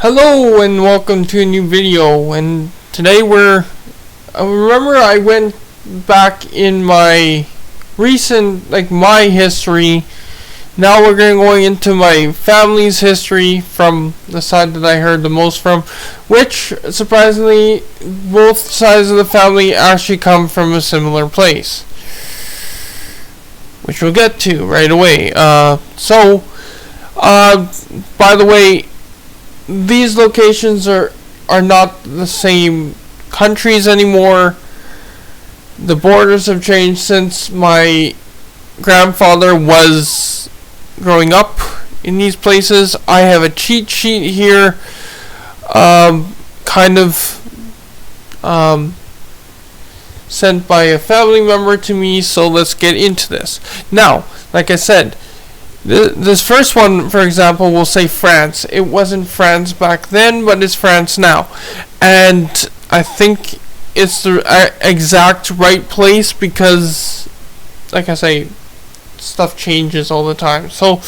Hello and welcome to a new video, and today remember I went back in my recent, my history. Now we're going into my family's history from the side that I heard the most from, which surprisingly both sides of the family actually come from a similar place, which we'll get to right away. By the way, these locations are not the same countries anymore. The borders have changed since my grandfather was growing up in these places. I have a cheat sheet here, sent by a family member to me, so let's get into this. Now, like I said, this first one, for example, will say France. It wasn't France back then, but it's France now. And I think it's the exact right place because, like I say, stuff changes all the time. So,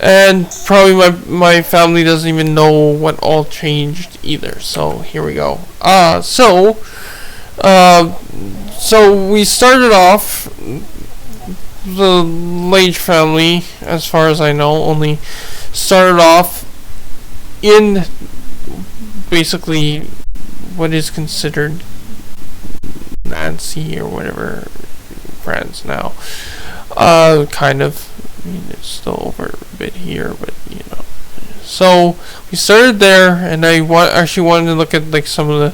and probably my family doesn't even know what all changed either. So, here we go. So we started off, the Lage family, as far as I know, only started off in basically what is considered Nancy or whatever, France now. Kind of. I mean, it's still over a bit here, but you know. So we started there, and I actually wanted to look at some of the.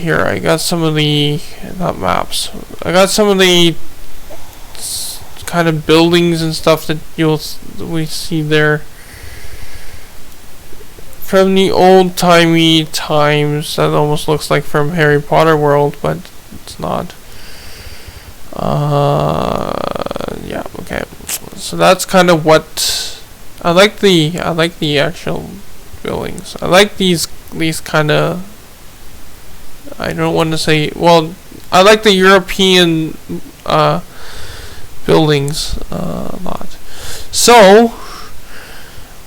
Here I got some of the, not maps, I got some of the kind of buildings and stuff that we see there from the old-timey times. That almost looks like from Harry Potter world, but it's not. Yeah, okay. So that's kind of what I like the actual buildings. I like these kind of, I don't want to say, well, I like the European buildings a lot. So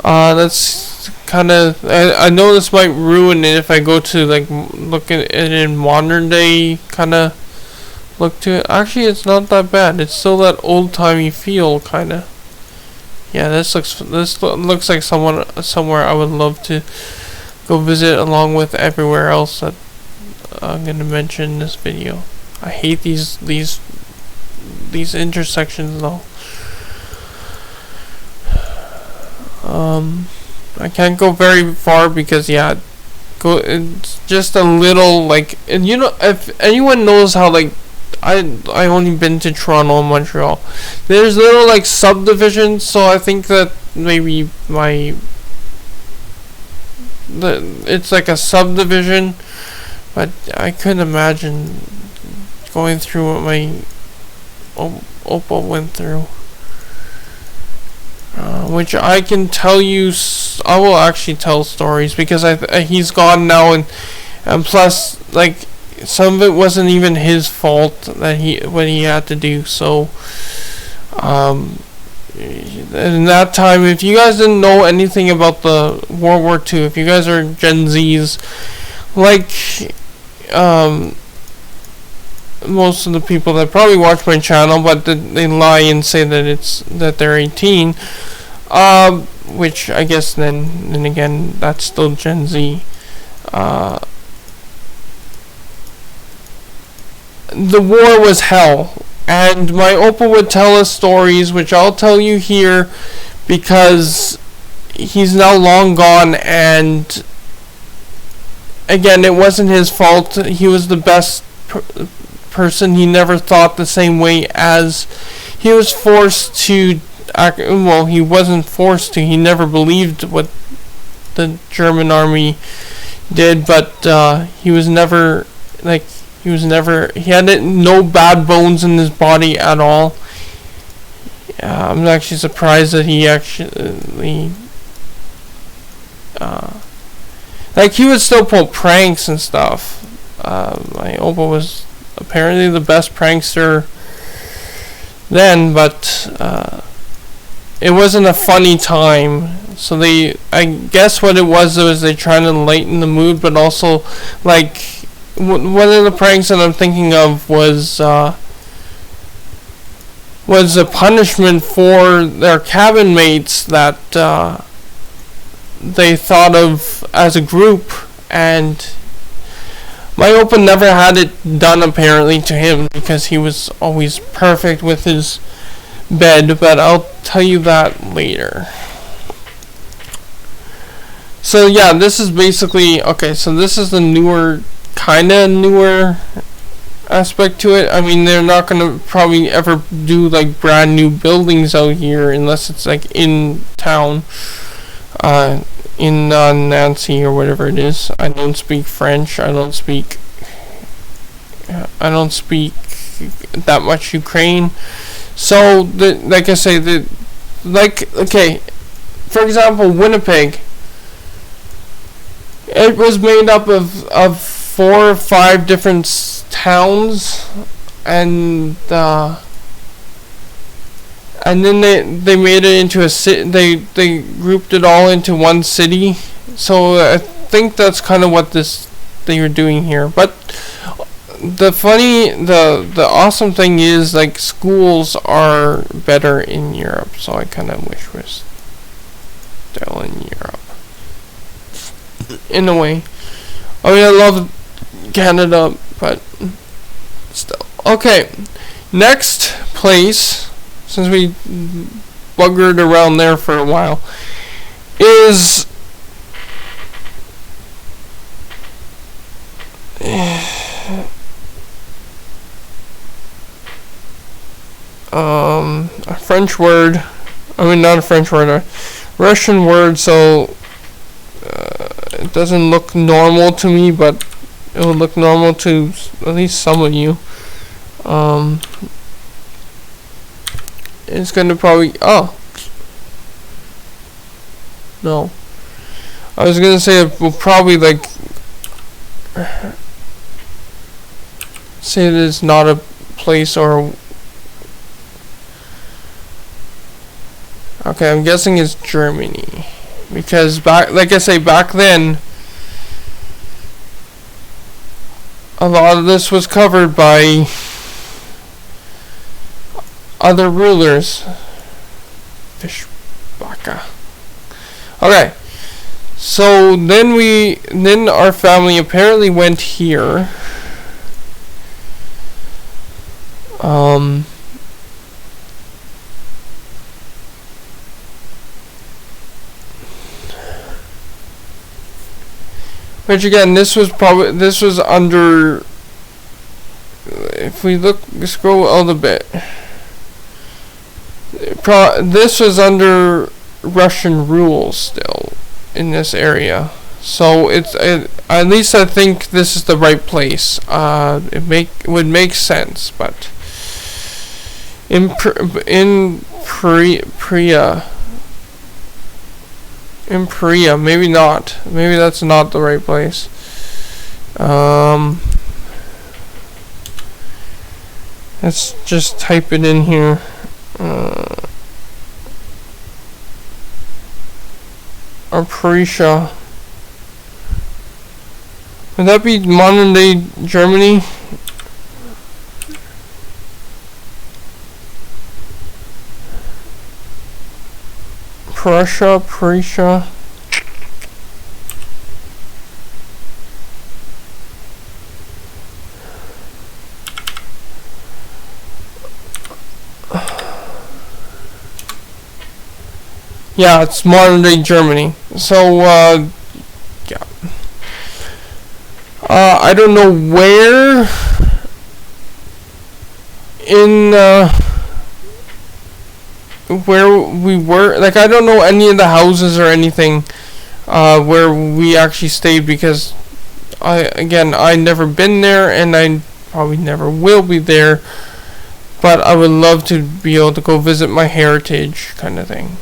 that's kind of, I know this might ruin it if I go to look at it in modern day kind of look to it. Actually, it's not that bad. It's still that old timey feel kind of. Yeah, this looks like somewhere I would love to go visit, along with everywhere else that I'm gonna mention in this video. I hate these intersections though. I can't go very far because it's just a little and you know, if anyone knows how I only been to Toronto and Montreal. There's little subdivisions, so I think that maybe it's like a subdivision, but I couldn't imagine going through what my Opal went through. Which I can tell you, I will actually tell stories because he's gone now, and plus some of it wasn't even his fault that what he had to do. So in that time, if you guys didn't know anything about the World War II, if you guys are Gen Zs, most of the people that probably watch my channel, but they lie and say that they're 18, which I guess then again, that's still Gen Z. The war was hell, and my Opal would tell us stories, which I'll tell you here, because he's now long gone, and again, it wasn't his fault. He was the best person. He never thought the same way as he was forced to act. Well, he wasn't forced to. He never believed what the German army did, but he was never he had no bad bones in his body at all. I'm actually surprised that he actually he would still pull pranks and stuff. My Opal was apparently the best prankster then, but it wasn't a funny time So I guess what it was they trying to lighten the mood, but also like one of the pranks that I'm thinking of was a punishment for their cabin mates that they thought of as a group, and my Opa never had it done apparently to him because he was always perfect with his bed, but I'll tell you that later. So yeah, this is basically, okay, so this is the newer aspect to it. I mean, they're not gonna probably ever do like brand new buildings out here unless it's like in town, in Nancy or whatever it is. I don't speak French. I don't speak that much Ukraine. So like I say, okay, for example, Winnipeg. It was made up of 4 or 5 different towns, and then they made it into a city. They grouped it all into one city. So I think that's kind of what they were doing here. But the awesome thing is, like, schools are better in Europe. So I kind of wish we're still in Europe. In a way. I mean, I love Canada, but still. Okay, next place, since we buggered around there for a while, is a French word. I mean, not a French word, a Russian word, so it doesn't look normal to me, but it will look normal to at least some of you. It's gonna probably, no, I was gonna say it will probably like say that it's not a place, or okay, I'm guessing it's Germany. Because back then, a lot of this was covered by other rulers. Fishbaka. Okay, so then our family apparently went here. Which again, this was under, if we scroll out a bit, this was under Russian rule still in this area. So at least I think this is the right place. It would make sense, but in Priya, maybe not. Maybe that's not the right place. Let's just type it in here. Or Prussia. Would that be modern day Germany? Prussia. Yeah, it's modern day Germany. So, yeah. I don't know where in, where we were. Like, I don't know any of the houses or anything, where we actually stayed, because I never been there, and I probably never will be there, but I would love to be able to go visit my heritage kind of thing.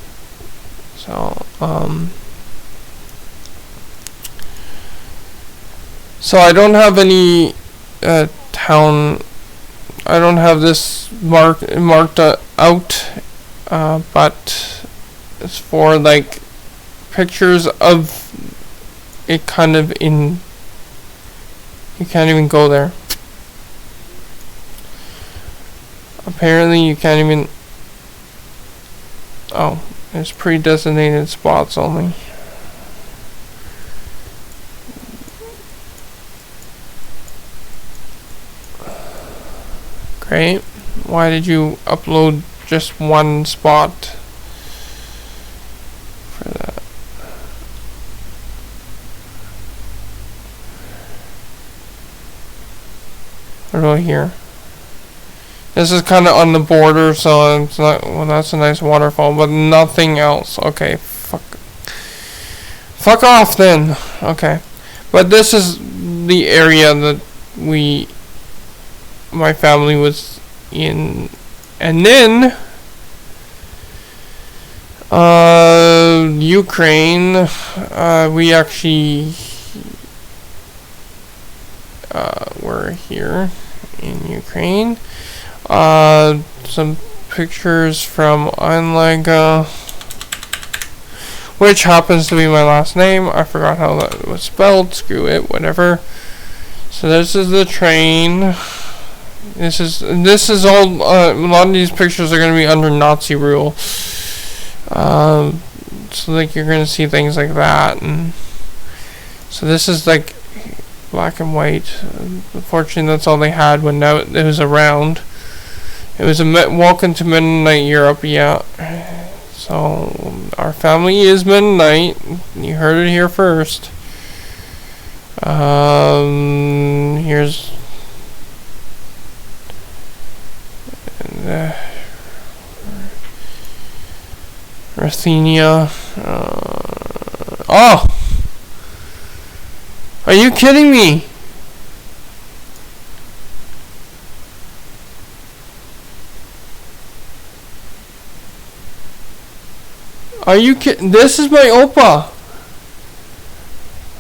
So I don't have any town. I don't have this marked out, but it's for like pictures of it kind of in. You can't even go there. Apparently you can't even. Oh, there's pre-designated spots only. Great. Why did you upload just one spot for that? What about here? This is kind of on the border, so it's not. Well, that's a nice waterfall, but nothing else. Okay, fuck off then. Okay, but this is the area that my family was in, and then Ukraine. We actually were here in Ukraine. Some pictures from Einlega, which happens to be my last name. I forgot how that was spelled. Screw it, whatever. So this is the train. This is all. A lot of these pictures are going to be under Nazi rule. So like you're going to see things like that, and so this is like black and white. Unfortunately, that's all they had when it was around. It was a welcome to Mennonite Europe, yeah. So our family is Mennonite. You heard it here first. Here's Ruthenia. Oh! Are you kidding me? Are you kidding? This is my Opa.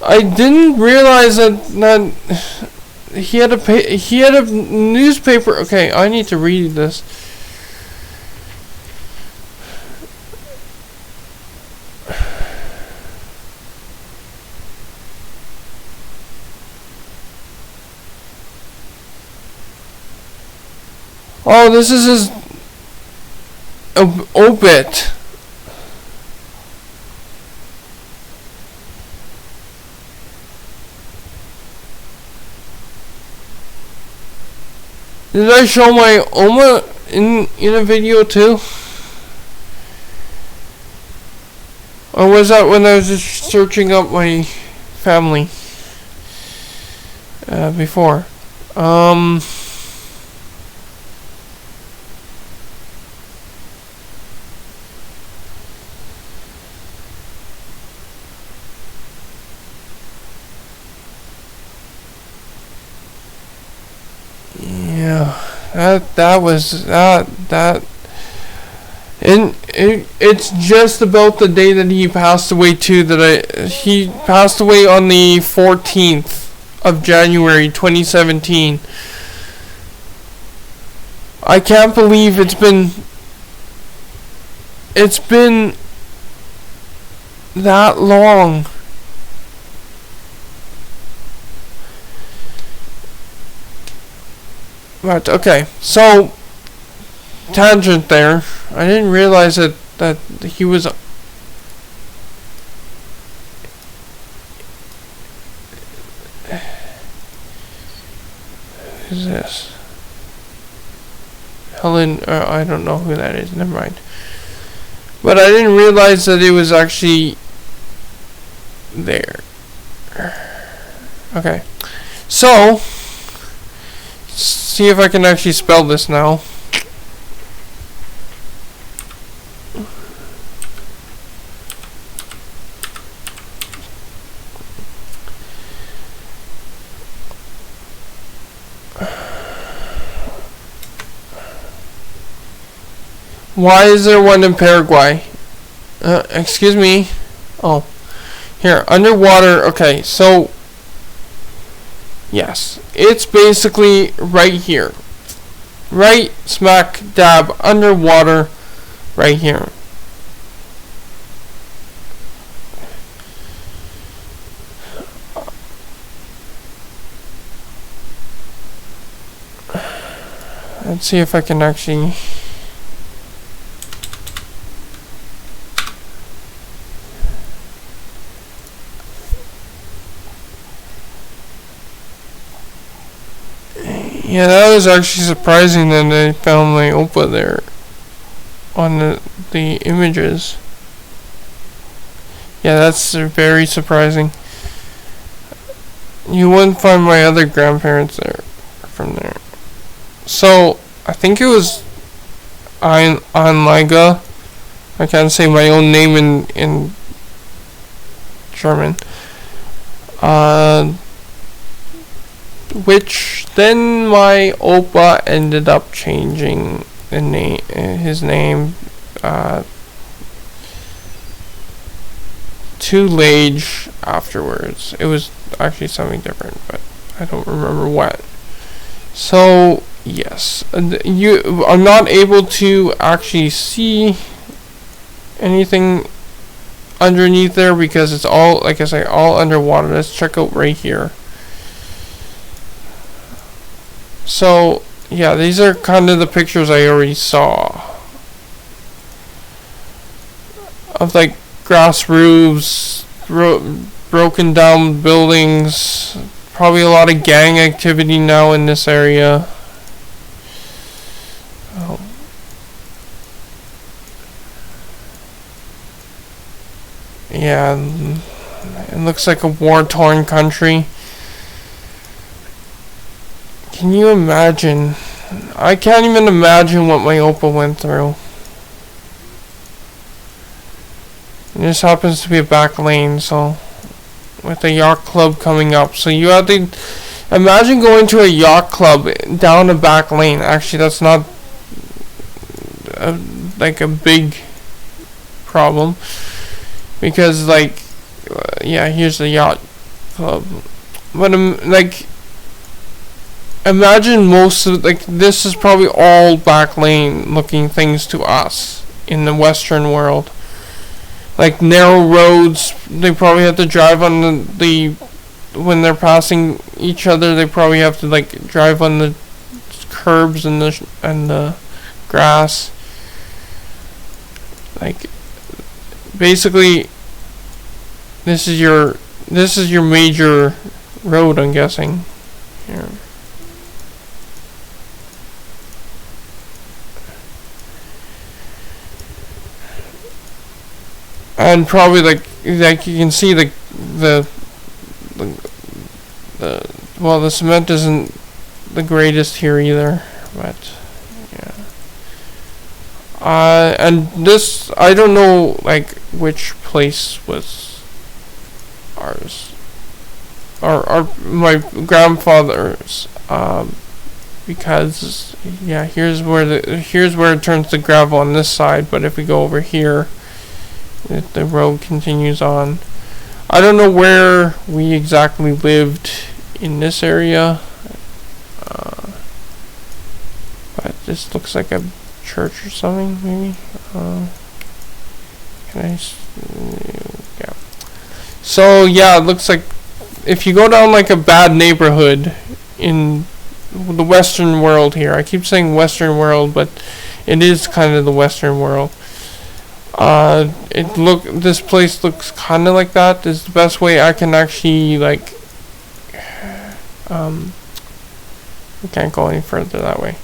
I didn't realize that he had a newspaper. Okay, I need to read this. Oh, this is his obit. Did I show my Oma in a video too? Or was that when I was just searching up my family before? That was that and it's just about the day that he passed away too, he passed away on the 14th of January 2017. I can't believe it's been that long. Right, okay, so tangent there. I didn't realize that he was who's this? Helen, I don't know who that is, never mind. But I didn't realize that it was actually there. Okay, so see if I can actually spell this now. Why is there one in Paraguay? Excuse me. Oh, here, underwater. Okay, so yes, it's basically right here, right smack dab underwater, right here. Let's see if I can actually. Yeah, that was actually surprising that I found my Oppa there on the images. Yeah, that's very surprising. You wouldn't find my other grandparents there from there. So I think it was Anliga. I can't say my own name in German. Which then my Oppa ended up changing the name, his name, to Lage afterwards. It was actually something different, but I don't remember what. So yes, you are not able to actually see anything underneath there because it's all, like I say, all underwater. Let's check out right here. So yeah, these are kind of the pictures I already saw of like grass roofs, broken down buildings, probably a lot of gang activity now in this area. Oh. Yeah, it looks like a war-torn country. Can you imagine? I can't even imagine what my Oppa went through. And this happens to be a back lane, so with the yacht club coming up, so you have to imagine going to a yacht club down a back lane. Actually, that's not like a big problem because, like, yeah, here's the yacht club, but like, imagine most of, like, this is probably all back lane looking things to us in the Western world. Like narrow roads, they probably have to drive on the when they're passing each other. They probably have to like drive on the curbs and the grass. Like basically, this is your major road, I'm guessing. Here. And probably like you can see the well, the cement isn't the greatest here either, but yeah. And this, I don't know like which place was ours or my grandfather's, because yeah, here's where it turns to gravel on this side, but if we go over here, the road continues on. I don't know where we exactly lived in this area, but this looks like a church or something, maybe. Yeah. So yeah, it looks like if you go down like a bad neighborhood in the Western world here, I keep saying Western world, but it is kind of the Western world. This place looks kind of like that. Is the best way I can actually like. We can't go any further that way.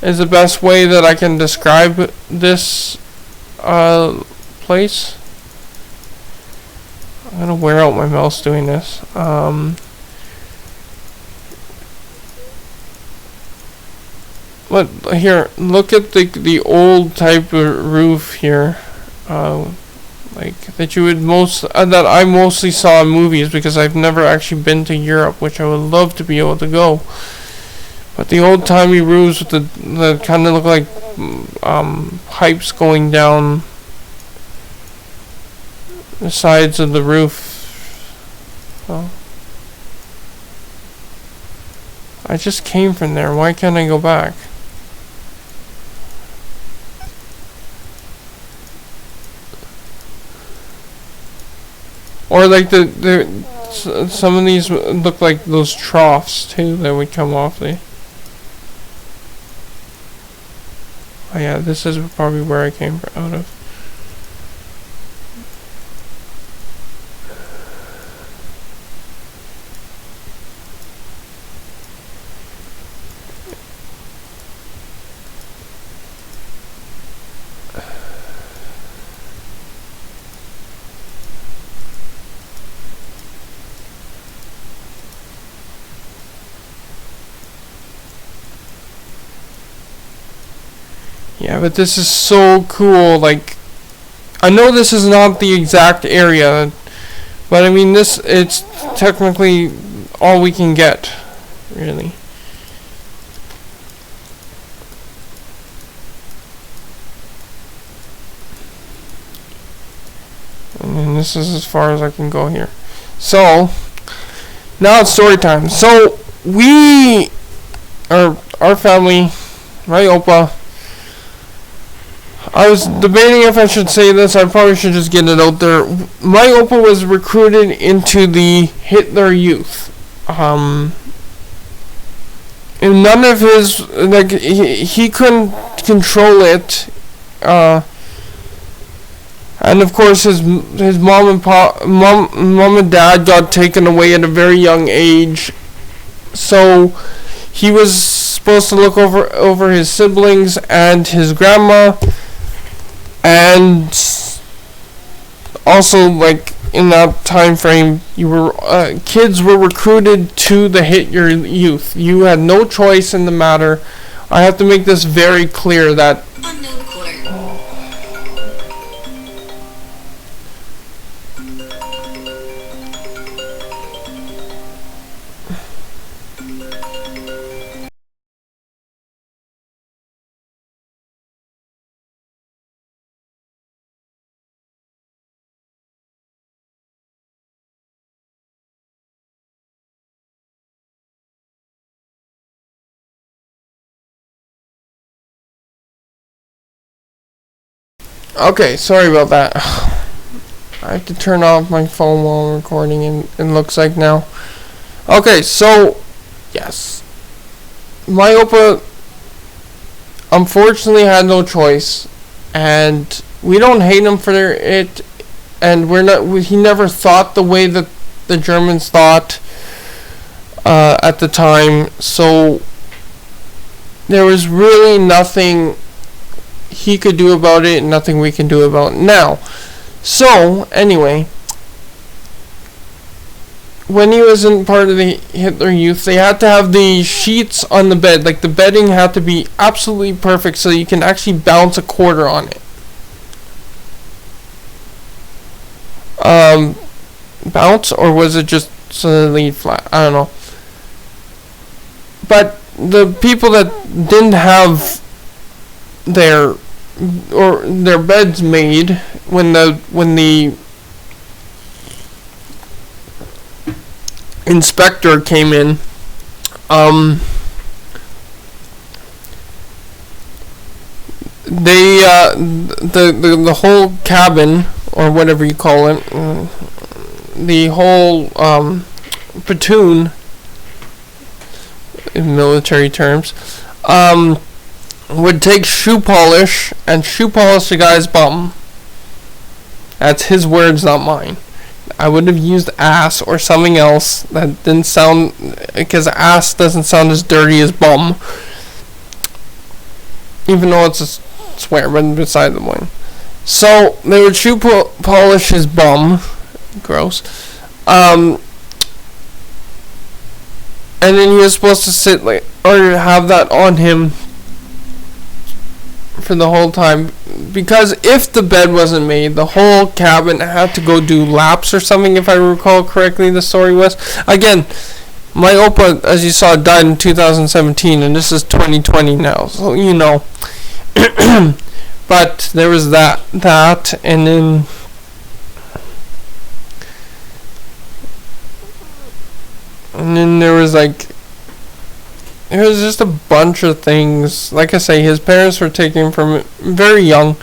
Is the best way that I can describe this place. I'm gonna wear out my mouse doing this. But here, look at the old type of roof here. Like that you would that I mostly saw in movies, because I've never actually been to Europe, which I would love to be able to go. But the old timey roofs with the kind of look like pipes going down the sides of the roof. Oh. I just came from there. Why can't I go back? Or like some of these look like those troughs too that would come off the. Oh yeah, this is probably where I came out of. Yeah, but this is so cool. Like, I know this is not the exact area, but I mean, it's technically all we can get, really. And this is as far as I can go here. So, now it's story time. So, our family, my Opa, I was debating if I should say this. I probably should just get it out there. My Opa was recruited into the Hitler Youth. And none of his, like, he couldn't control it. And of course his mom and dad got taken away at a very young age. So he was supposed to look over his siblings and his grandma. And also, like, in that time frame, kids were recruited to the Hitler Youth. You had no choice in the matter. I have to make this very clear that unknown caller. okay, sorry about that. I have to turn off my phone while I'm recording, and it looks like now. Okay, so yes, my Opa unfortunately had no choice, and we don't hate him for it, and he never thought the way that the Germans thought at the time, so there was really nothing he could do about it, and nothing we can do about it now. So anyway, when he was in part of the Hitler Youth, they had to have the sheets on the bed, like the bedding had to be absolutely perfect so you can actually bounce a quarter on it. Bounce, or was it just so they laid flat? I don't know. But the people that didn't have their beds made when the inspector came in, they the whole cabin, or whatever you call it, the whole platoon in military terms, would take shoe polish and shoe polish the guy's bum. That's his words, not mine. I would have used ass or something else that didn't sound, because ass doesn't sound as dirty as bum, even though it's a swear, but beside the point. So they would shoe polish his bum, gross, and then he was supposed to sit or have that on him for the whole time, because if the bed wasn't made, the whole cabin had to go do laps or something, if I recall correctly. The story was, again, my Opa, as you saw, died in 2017, and this is 2020 now, so you know. But there was that, and then there was like, it was just a bunch of things. Like I say, his parents were taking him from very young.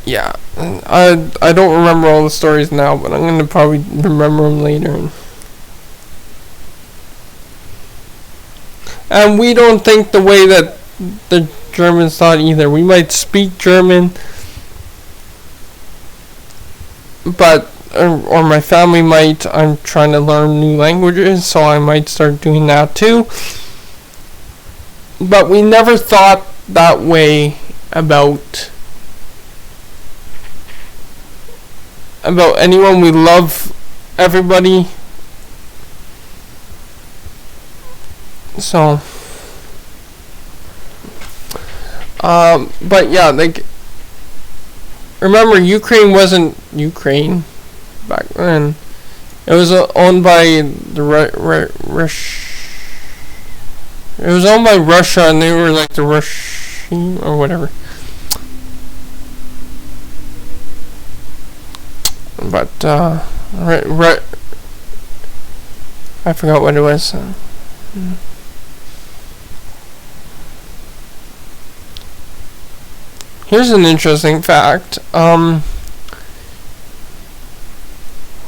Yeah, I don't remember all the stories now, but I'm gonna probably remember them later. And we don't think the way that the Germans thought either. We might speak German, but or my family might. I'm trying to learn new languages, so I might start doing that too. But we never thought that way about anyone. We love everybody. So but yeah, like, remember, Ukraine wasn't Ukraine back then. It was owned by the It was owned by Russia, and they were like the Russian or whatever. But I forgot what it was. Here's an interesting fact.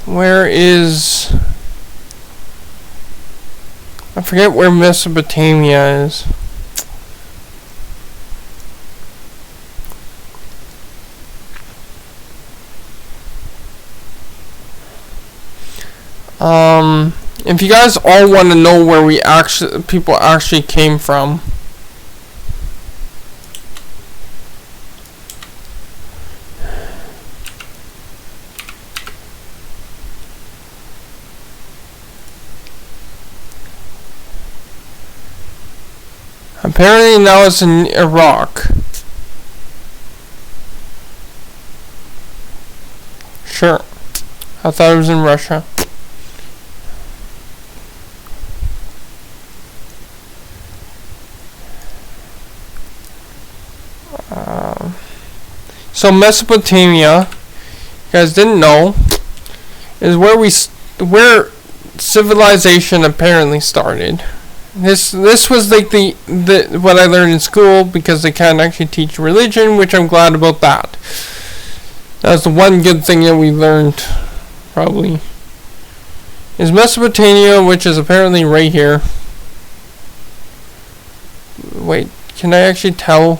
Where is... I forget where Mesopotamia is. If you guys all want to know where people actually came from, apparently now it's in Iraq. Sure. I thought it was in Russia. So Mesopotamia, you guys didn't know, is where civilization apparently started. This was like the what I learned in school, because they can't actually teach religion, which I'm glad about that. That's the one good thing that we learned, probably, is Mesopotamia, which is apparently right here. Wait, can I actually tell?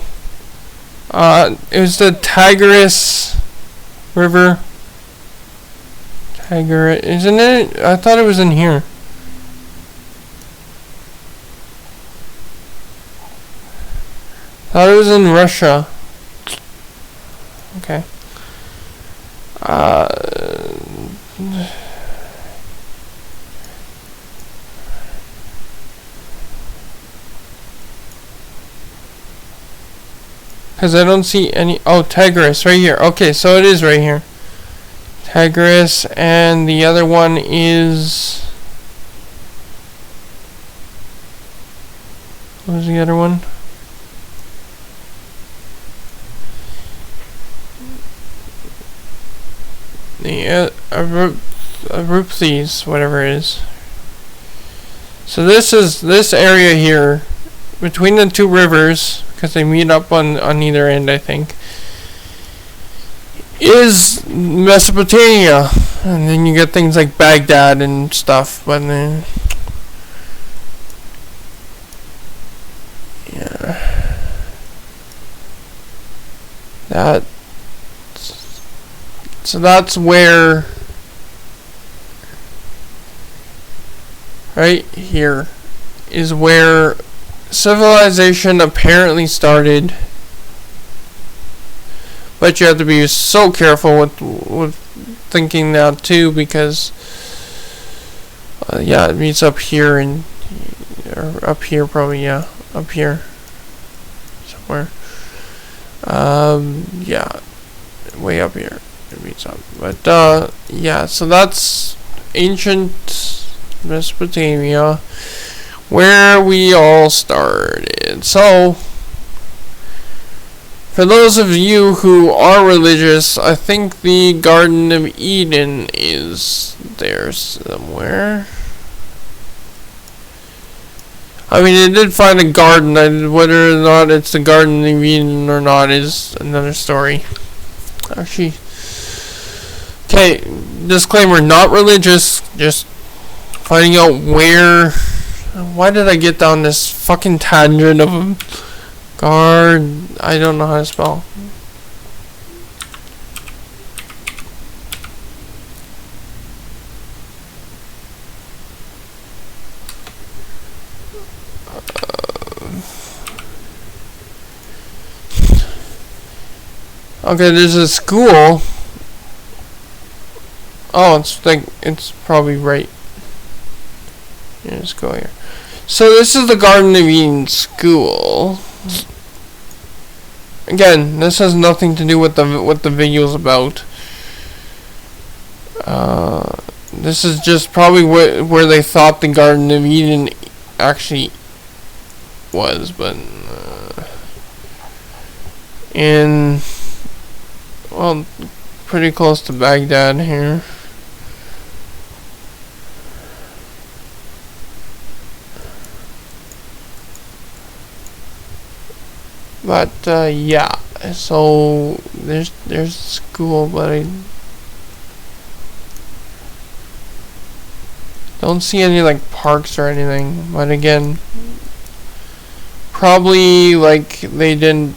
It was the Tigris River. Tigris, isn't it? I thought it was in here. Thought it was in Russia. Okay. Because I don't see any... Oh, Tigris, right here. Okay, so it is right here. Tigris, and the other one is... What was the other one? The Arupthes, whatever it is. So this area here, between the two rivers, because they meet up on either end, I think, is Mesopotamia. And then you get things like Baghdad and stuff, but then... Yeah. So that's where... Right here is where civilization apparently started. But you have to be so careful with thinking that too, because yeah, it meets up here and or up here probably, yeah, up here somewhere. Yeah, way up here it meets up. But yeah, so that's ancient Mesopotamia, where we all started. So, for those of you who are religious, I think the Garden of Eden is there somewhere. I mean, I did find a garden. Whether or not it's the Garden of Eden or not is another story. Actually, okay, disclaimer, not religious, just finding out where Why did I get down this fucking tangent of a guard? I don't know how to spell. Okay, there's a school. Oh, it's probably right. Yeah, let's go here. So this is the Garden of Eden school. Again, this has nothing to do with what the video's about. This is just probably where they thought the Garden of Eden actually was, but well, pretty close to Baghdad here. But yeah, so there's school, but I don't see any like parks or anything. But again, probably like they didn't.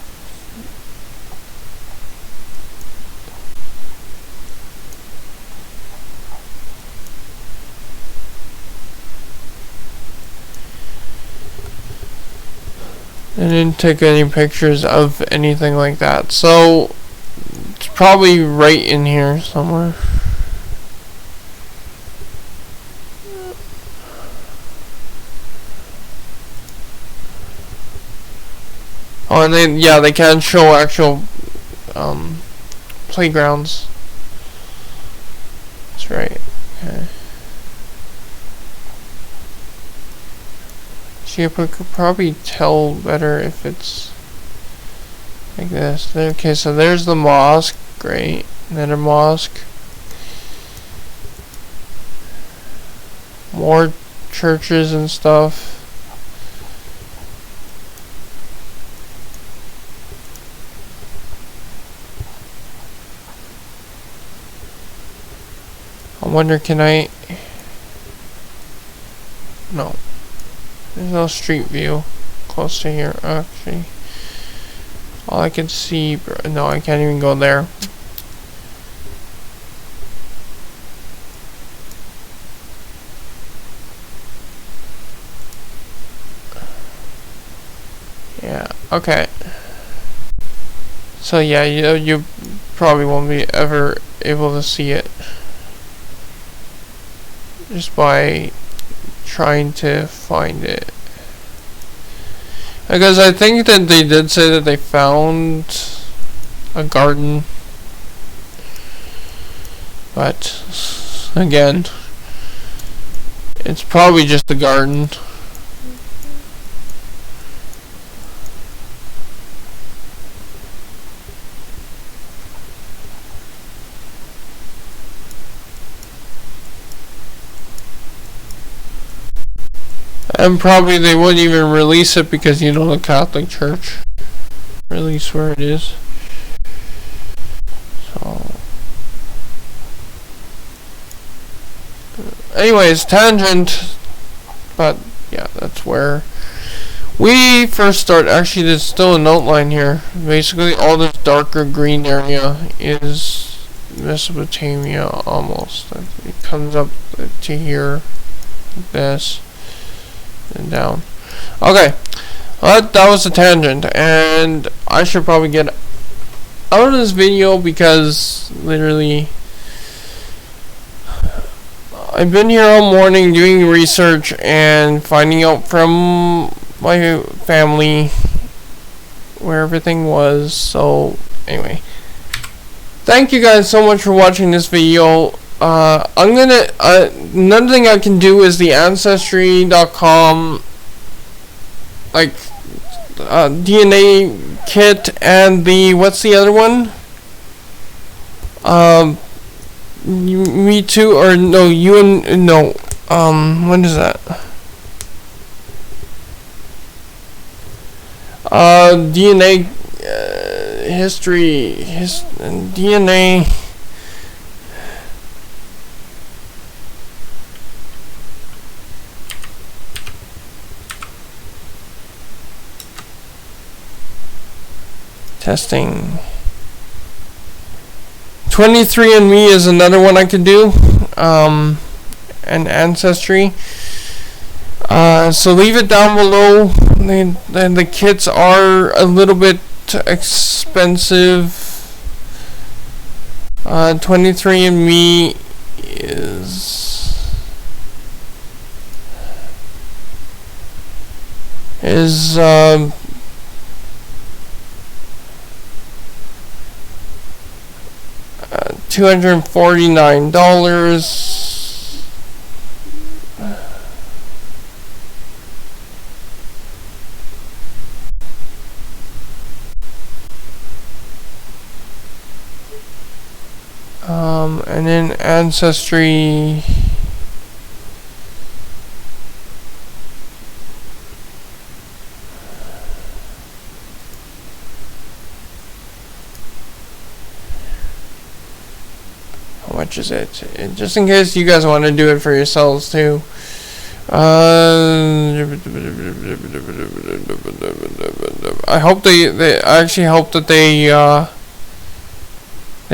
I didn't take any pictures of anything like that, so it's probably right in here somewhere. Oh, and they can show actual playgrounds. That's right. Okay. I could probably tell better if it's like this. Okay, so there's the mosque. Great. Another mosque. More churches and stuff. I wonder, can I... No. There's no street view close to here, actually. All I can see... No, I can't even go there. Yeah, okay. So yeah, you probably won't be ever able to see it. Just by trying to find it, because I think that they did say that they found a garden, but again, it's probably just a garden. And probably they wouldn't even release it because, you know, the Catholic Church release where it is. So, anyways, tangent. But yeah, that's where we first start. Actually, there's still an outline here. Basically, all this darker green area is Mesopotamia almost. It comes up to here, like this. And down. Okay, that was a tangent, and I should probably get out of this video because literally I've been here all morning doing research and finding out from my family where everything was. So anyway, thank you guys so much for watching this video. I'm gonna, another thing I can do is the Ancestry.com, like, DNA kit, and the, what's the other one? Me Too, or no, you and, no, what is that? DNA, history, DNA... Testing. 23andMe is another one I could do. And Ancestry. So leave it down below. The kits are a little bit expensive. 23andMe is $249. And then Ancestry. How much is it? Just in case you guys want to do it for yourselves too. I hope I actually hope that they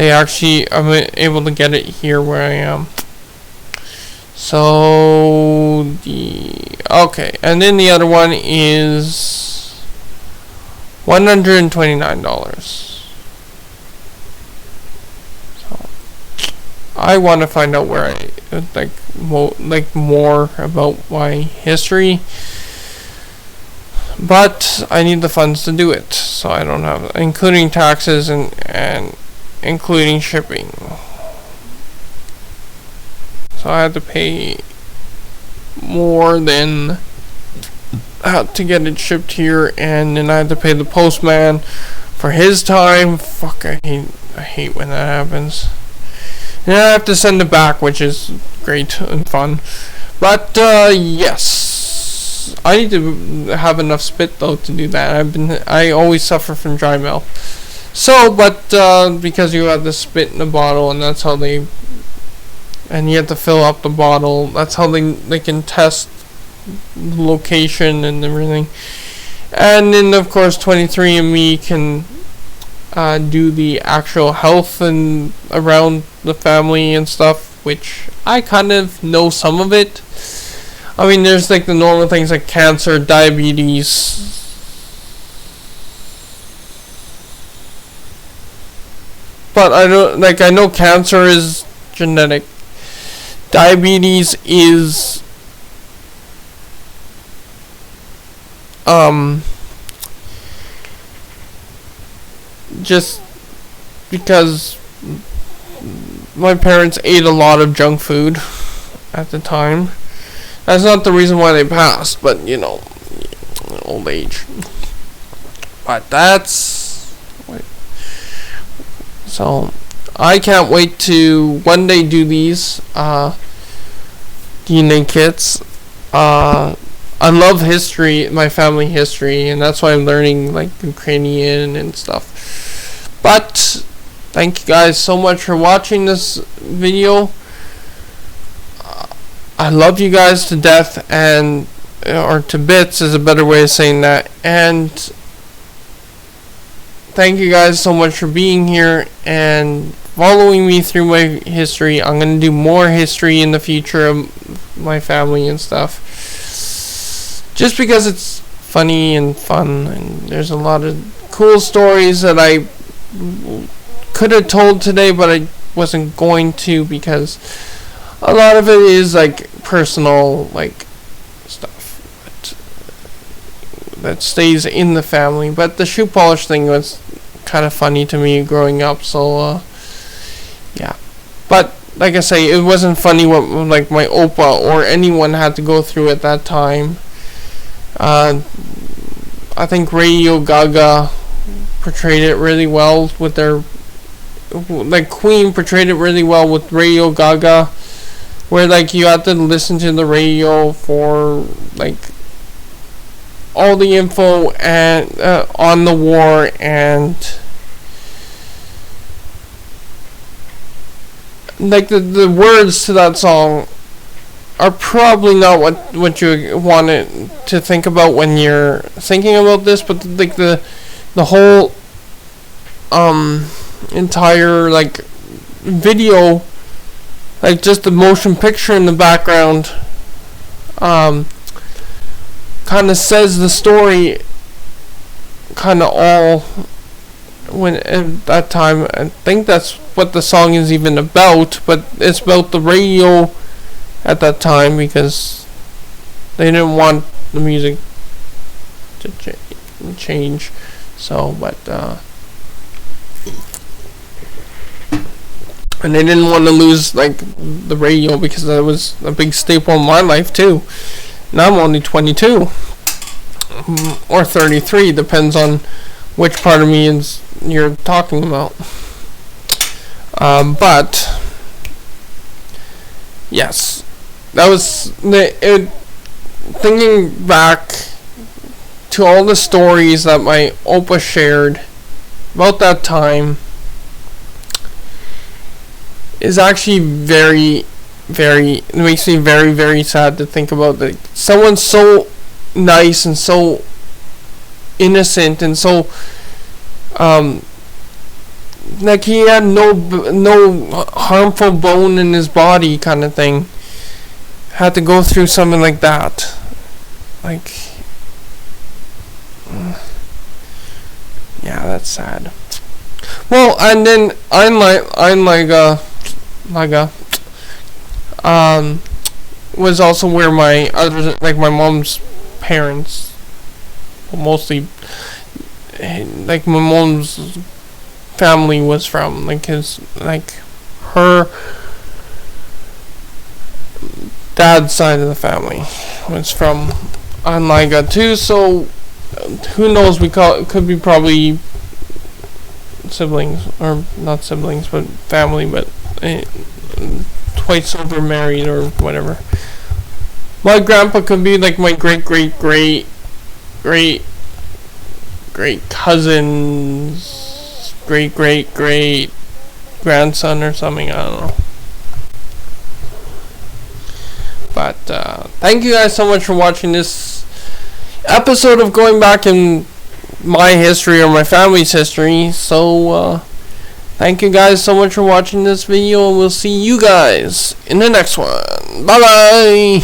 actually I'm able to get it here where I am. So okay, and then the other one is $129. So I want to find out where I like more about my history, but I need the funds to do it, so I don't have, including taxes and including shipping. So I had to pay more than to get it shipped here, and then I had to pay the postman for his time. Fuck, I hate when that happens. And I have to send it back, which is great and fun. But yes, I need to have enough spit though to do that. I always suffer from dry mouth. So, but because you have to spit in the bottle, and that's how and you have to fill up the bottle. That's how they can test the location and everything. And then of course 23andMe can do the actual health and around the family and stuff, which I kind of know some of it. I mean, there's like the normal things like cancer, diabetes. But I know cancer is genetic. Diabetes is just because my parents ate a lot of junk food at the time. That's not the reason why they passed, but you know, old age. But so I can't wait to one day do these DNA kits. I love history, my family history, and that's why I'm learning like Ukrainian and stuff. But thank you guys so much for watching this video. I love you guys to death, and or to bits is a better way of saying that. And thank you guys so much for being here and following me through my history. I'm going to do more history in the future of my family and stuff, just because it's funny and fun, and there's a lot of cool stories that I could have told today, but I wasn't going to, because a lot of it is like personal like stuff that stays in the family. But the shoe polish thing was kind of funny to me growing up, so yeah. But like I say, it wasn't funny what like my oppa or anyone had to go through at that time. I think Radio Gaga portrayed it really well with their, like Queen portrayed it really well with Radio Gaga, where like you have to listen to the radio for like all the info and on the war, and like the words to that song are probably not what you want to think about when you're thinking about this, but like the whole entire like video, like just the motion picture in the background, kind of says the story kind of all when at that time. I think that's what the song is even about, but it's about the radio at that time because they didn't want the music to change. So, but and they didn't want to lose like the radio because that was a big staple in my life too. Now I'm only 22 or 33, depends on which part of me you're talking about. But yes, that was thinking back to all the stories that my Opa shared about that time is actually very, very, it makes me very, very sad to think about that someone so nice and so innocent and so like he had no harmful bone in his body kind of thing had to go through something like that. Like, yeah, that's sad. Well, and then was also where my other, like my mom's parents, mostly like my mom's family was from, like her dad's side of the family was from Anlaiga too, so who knows, could be probably siblings, or not siblings, but family, but twice over married or whatever. My grandpa could be like my great cousin's great grandson or something, I don't know. But thank you guys so much for watching this episode of going back in my history or my family's history. So thank you guys so much for watching this video, and we'll see you guys in the next one. Bye bye.